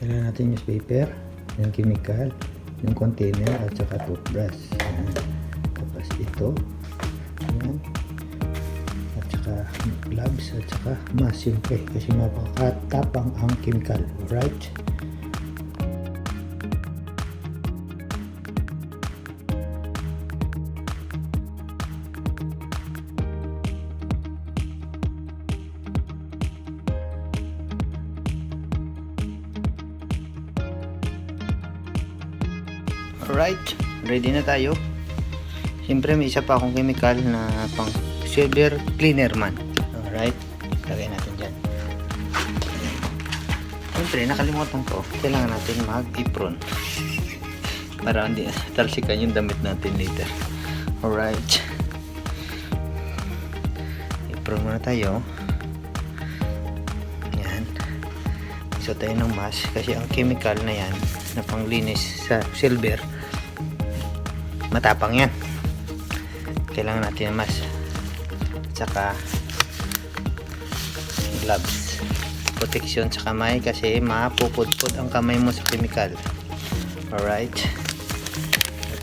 Kailangan natin newspaper, yung chemical, yung container at saka toothbrush. Ayan. Tapos ito, ayan. At saka gloves at saka mask siyempre kasi mapakatapang ang chemical, right? Alright, ready na tayo. Siyempre may isa pa akong chemical na pang silver cleaner man. Alright, lagay natin dyan. Siyempre nakalimutan ko, kailangan natin mag-apron para hindi talsikan yung damit natin later. Alright, apron muna tayo. Yan, isa tayo ng mask kasi ang chemical na yan na panglinis sa silver matapang yan. Kailangan natin ng mask at saka gloves, protection sa kamay kasi mapupudpud ang kamay mo sa chemical. Alright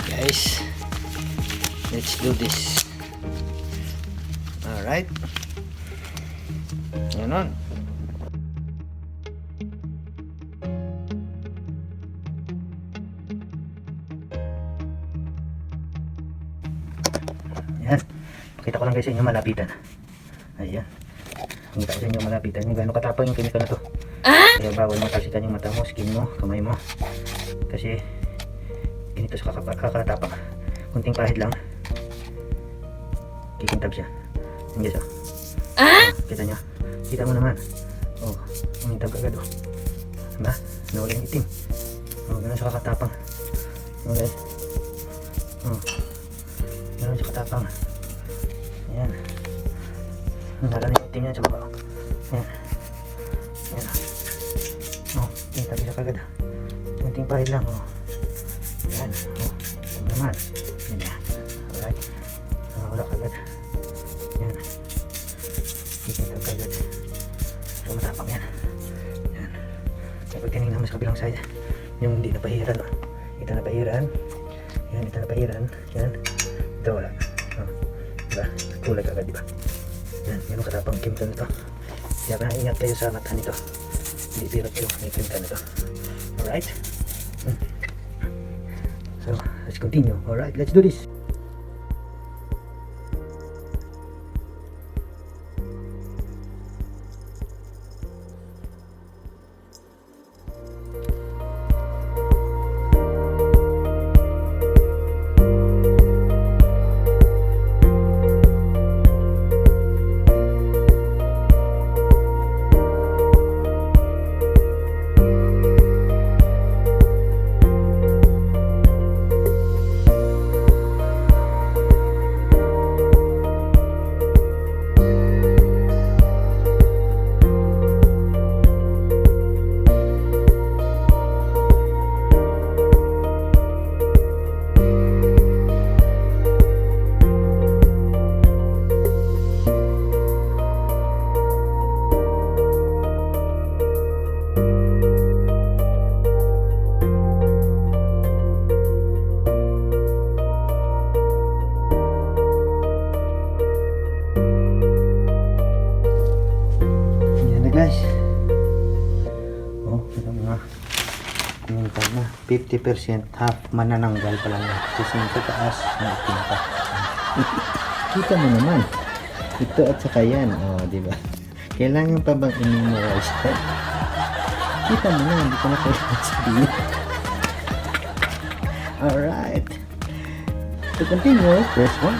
guys, let's do this. Alright, ganon. Ayan, pakita ko lang guys sa inyo malapitan. Ayan, pakita ko sa inyo malapitan yung gano'ng katapang yung chemical na to. Kaya bawal matalsikan yung mata mo, skin mo, kamay mo kasi ganito sa kakatapang. Kunting pahid lang kikintab siya. Yan guys, kita nyo, kita mo naman, umintab agad diba, nawala yung itim. Gano'n sa kakatapang. Okay, gano'n siya katapang. Ayan, nalala yung itim yan sa baba. Ayan, ayan, tabi siya kagad. Kunting pahid lang. Ayan, ito naman. Ayan, alright, wala kagad. Ayan, kikintab kagad. So matapang yan. Ayan, kapag tinignan mo sa kabilang side yung hindi napahiran, ito napahiran. Ayan, ito napahiran. Ayan, ito wala. Diba? Kulay kagad, diba? Yan, ganun katapang chemical nito. Kaya ingat kayo sa mata nito. Hindi pirot yung chemical nito. Alright? So, let's continue. Alright, let's do this. Guys, ito mga minta na 50% half manananggal pa lang yan kasi sa taas na tinta. Kita mo naman ito at saka yan, diba? Kailangan pa bang i-memorize? Kita mo na, hindi ko na kailangan sabihin. Alright, to continue, press 1.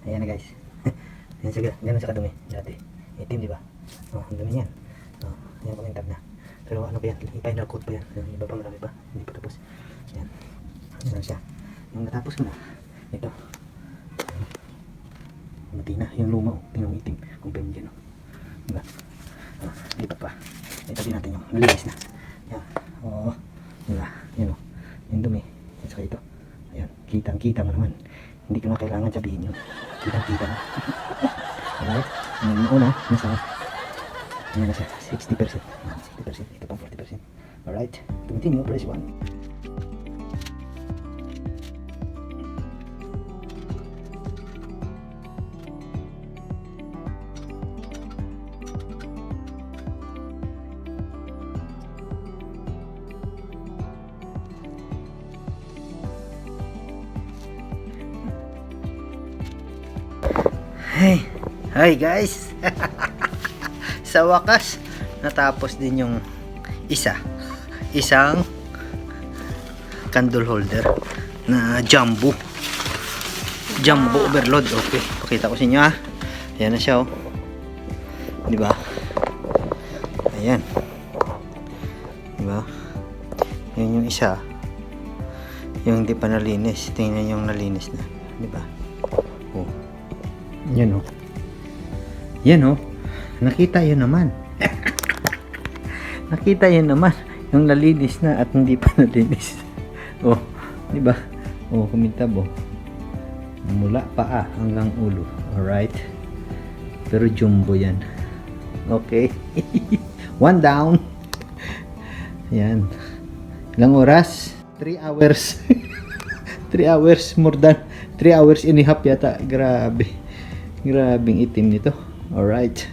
Ayan na guys. Ganun sa kadumi dati. Itim di ba? Oh, ang dumi yan. Oh, ayan pamintab na. Pero ano pa yan? I-final coat pa yan. Yung iba pa marami pa. Hindi pa tapos. Ayan. Ayan siya. Yung natapos ko na. Ito. Mati na. Yung luma. Tingnan mo itim. Kung pwede dyan. Diba? Oh, lipat pa. Itabi natin yung nalinis na. Ayan. Oo. Diba? Yan o. Yung dumi. At saka ito. Ayan. Kitang-kita mo naman. Hindi ko na kailangan sabihin yun. Kitang-kita na. Alright. Yung una. Nasa. Ayan na siya. 60%. 60%. Ito pang 40%. Alright. To continue, press 1. Hey, hi guys. Sa wakas, natapos din yung isang candle holder na jumbo overload. Okay, pakita ko sa inyo ha. Ayan na siya oh. Di ba? Ayan. Di ba? Yan yung isa. Yung hindi pa nalinis. Tingnan yung nalinis na. Di ba? Oh. Yan o. Yan o. Nakita yun naman. Nakita yun naman. Yung nalinis na at hindi pa nalinis. Oh, di ba? Oh, kumintab oh. Mula paa hanggang ulo. Alright. Pero jumbo yan. Okay. One down. Yan. Ilang oras? 3 hours. 3 hours. More than 3 hours and a half yata. Grabe. Grabing itim nito. Alright.